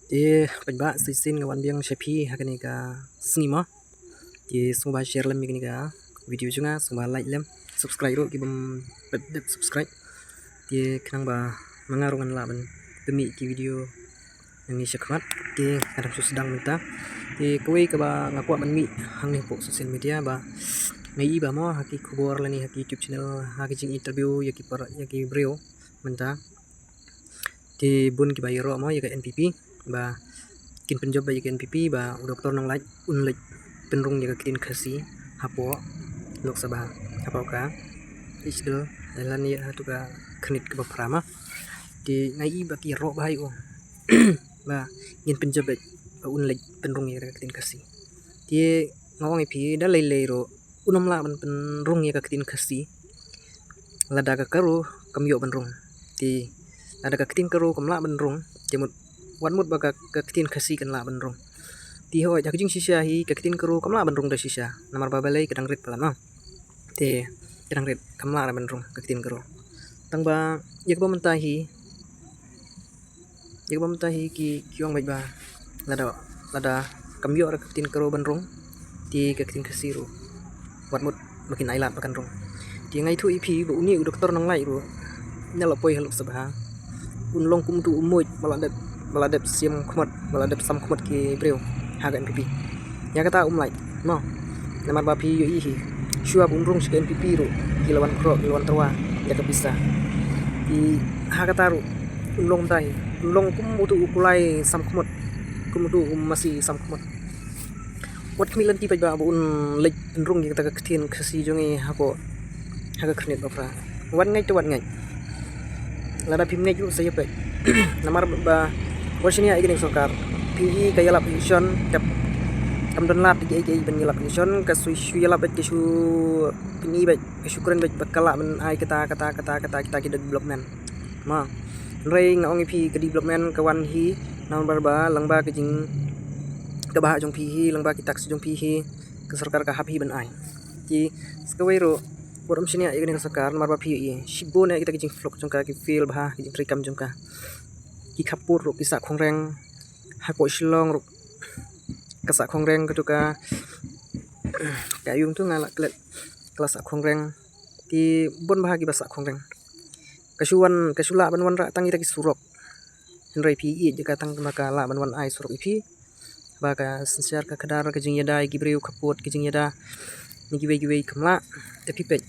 Pajba sisin ngawan biang shepi hakani ka snima. Sumba share lem gini ka video junga sumba like lem subscribe ro kibum bedep subscribe. Kenang ba mangarungan laban demi video yang ni syakmat. Kadang sedang minta. Kawai ka ba ngakuat ban mi hang ni po sosial media ba ngai ba mo haki kubor lani haki YouTube channel haki jing interview yaki brio menta. Bun ki ba yero mo yaka NPP ba kin penjob ba yaka NPP ba doktor nang like unlek penrung yaka kitin khasi hapo lok sabah hapo ka isdel lan ya tu ka khnit ka prama ngai ba ki ro ba yo ba kin penjob ba unlek penrung yaka kitin khasi ngawang ipi da lei ro unam la ban penrung yaka kitin khasi lada ka karu kamyo penrung ada ka kitin karu kamla penrung jemut wan mut baga ka kitin khasi kan la benrong ho jak jing sisa hi ka kitin kru kamla benrong da sisa namar babalai kadang rit palan no kadang rit kamla ra benrong ka kitin kru tang ba yak ba mentahi ki kyong bai ba lada kamyo ra ka kitin kru benrong ka kitin khasi ru wan mut makin ailat pakan rong ngai thu ipi bu uni doktor nang lai ru nyala poi haluk sabha unlong kum tu umoy maladep siam khmat maladep sam khmat ki breu haga NPP ya kata umlai no namar bapi yo ihi shua bunrung si NPP ro kilawan kro kilawan terwa ya bisa haga taru unlong dai unlong kum tu ukulai sam khmat kum tu masih sam khmat wat milan ti ba un lek bunrung kita ka ktin khasi jongi hapo haga khnit bafra wan ngai to wan ngai lada phim ngai ju saya pe namar ba wasini ai gini sokar PE kaya lap mission kap kamdan lat ge ben lap mission ka su lap ke su pini ba syukuran ba bakala men ai kita ki development ma rei ngong pi ke development kawan hi naon barba langba ke jing ka bah jong pi hi langba ki tax jong pi hi ke sarkar ka hapi ben ai skawai ro borom sini ai gini sokar marba PE shibo ne kita ke jing vlog jong ka ki feel bah ki rekam jong ka ki khapur ro kisa khongreng hako silong ro kasa khongreng ketuka kayung tu ngala klet kelas khongreng ti bon bahagi basa khongreng kasula ban wan ra tangi taki surok henrai PE jika tang maka la ban wan ai surok ipi baka sensiar ka kadar ka jing yada gibreu khapot ki jing yada ni giwe kamla tapi pe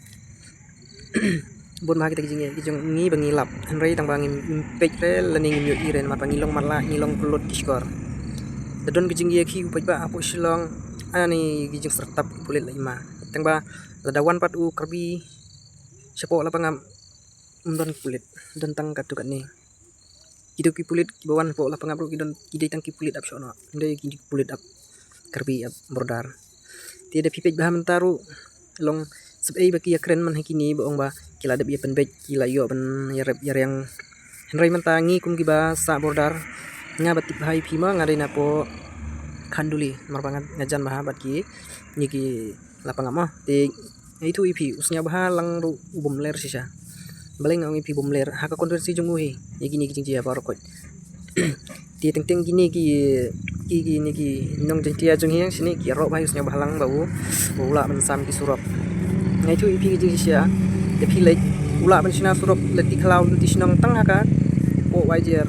bon bahagi taki jing ngi bangi lap henrai tang bangi pej re lening yo iren ma pangilong matla ngilong kulot kiskor dadon kijing ye ki upaj ba apo silong ani kijing sertap pulit la ima tang ba ladawan pat u kerbi sepo la pangam umdon pulit don tang katu kat ni kidu ki pulit ki bawan po la pangam ro kidon kidai tang ki pulit ap sono ndai ki pulit ap kerbi ap bordar tiada pipej bah mentaru long sebai baki keren man hakini boong ba kila dep ye penbej kila yo ben yarep yang henrai mentangi kum kiba sa bordar nga batip hai phima ngadai napo khanduli marbangan ngajan bah bat ki niki lapangama te itu ipi usnya bah lang ru ubum ler sisa baleng ngi pi bum ler haka konversi jumuhi yegi niki jing apa rokot ti teng gini ki niki nong jeng jung hiang sini ki ro bah usnya bah lang bau ula mensam ki surop ngai tu ipi jing sisa de pilek ula ban sina surop leti klau di sinong tang haka o wajer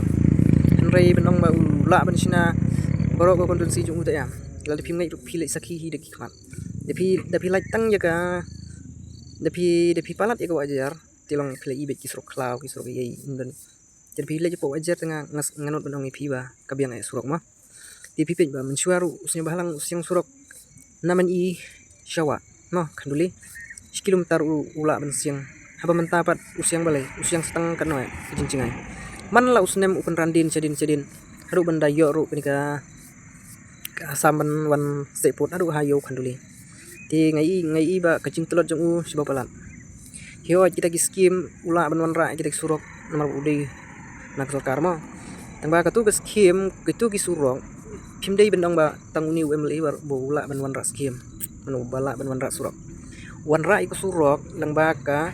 henrai benong ba ula ban sina borok ko konversi jung uta ya la de ngai pilek sakhi hi de ki khat de pilek tang ya ka de palat ya ko wajer tilong pilek ibet ki surok klau ki surok ye indon jadi pilek po wajer tengah nganot benong ipi ba kabiang ai surok ma di pipej ba mensuaru usnya bahalang usyang surok naman i syawa no kanduli kilometer ula ban siang haba mentapat usyang balai usyang setengah kan noe jincingai man la usnem upen randin sedin haru banda yo ru penika asaman wan seput aru hayo khanduli ti ngai ba kacing telot jong u siba palat hio kita ki skim ula ban wan ra kita ki surok nomor udi nak sarkar mo tangba katu ke skim kitu ki surok pimdei bendong ba tanguni UMLI bar bo ula ban wan ra skim manu bala ban wan ra surok wan ra iku surok lang ba ka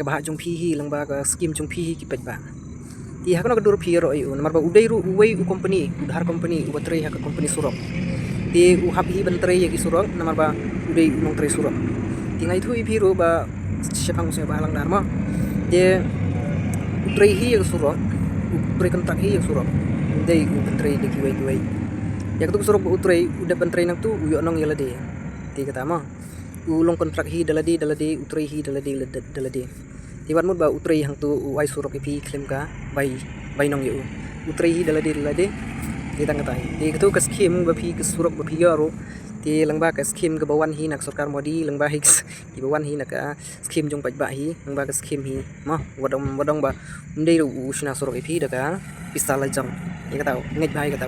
bah jong pihi lang ba ka skim jong pihi ki pej ba ti hakno kedur piro yu namar ba udai ru uwei u company udhar company u batrai hak company surok ti u hab hi bantrai ya ki surok namar ba udai u nong trai surok ti ngai thu i piro ba sepang usai balang dharma dia utrai hi ya surok utrai kontrak hi ya surok udai u bantrai de ki wei ya ketuk surok utrai udah bantrai nang tu u yo nong yala de ti kata ma ulong kontrak hi daladi utrai hi daladi ti wat mut ba utrai hang tu u ai surok ipi klaim ka bai nong yu utrai hi daladi ti tang tai ti ketu ka skim ba pi ke surok ba pi yaro ti langba ka skim ke bawan hi nak sarkar modi langba hi ki bawan hi nak skim jong ba hi langba ka skim hi ma wadong ba ndei ru usna surok ipi da ka pistala jang ya kata ngej bai kata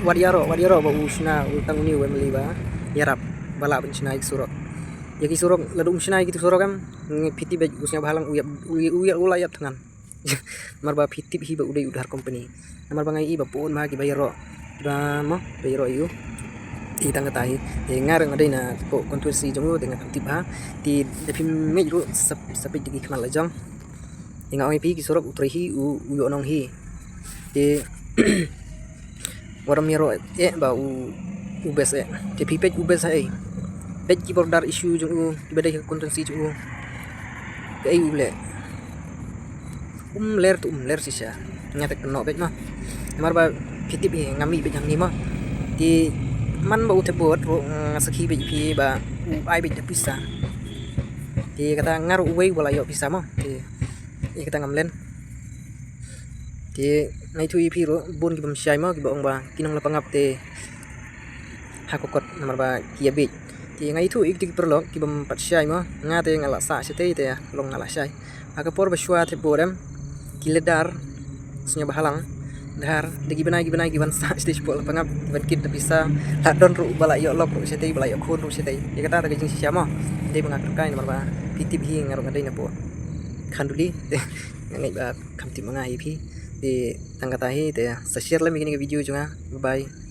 wat yaro ba usna utang ni we meli ba yarap bala bencina ik surok ya ki surok ladum sina gitu surok kam piti baj usnya balang uyap ulayap tangan marba piti hi ba udai udhar company namar bangai i ba pon ma ki bayaro ba mo bayaro yu ti tang tai e ngarang adai na ko kontusi jongo dengan tip ha ti depim mej ru sapit digi khnal jang inga oi pi ki surok utrai hi u yo nong hi ti waram yaro ba u bes ti pi pej u bes ai pej ki border issue jongo bedai kontusi jongo ai ule ler sisa nyata kena pej mah namar ba pitip hi ngami pej hang ni mah ti man ba utebot ro sakhi pej pi ba u ai pej pisa ti kata ngaru uwei wala yo pisa mah ti kata ngamlen ti nai thu pi ro bun ki bam syai mah ki ba ong ba kinong lapangap te hakokot namar ba kia bej ti ngai thu ik tik perlo ki bam pat syai mah nga te ngala sa sete te long ngala syai akapor ba syua te bodam kiledar sunya bahalang dahar degi benai ki ban sa stage pol pangap ban kit bisa ladon ru bala yo lok ru setei bala yo khon ru setei ya kata ta jing siama dei mangak kai namar ba pitip hi ngarong adai na po khanduli ngai ba kamti mangai pi di tangkata hi te sa share la mi video junga bye.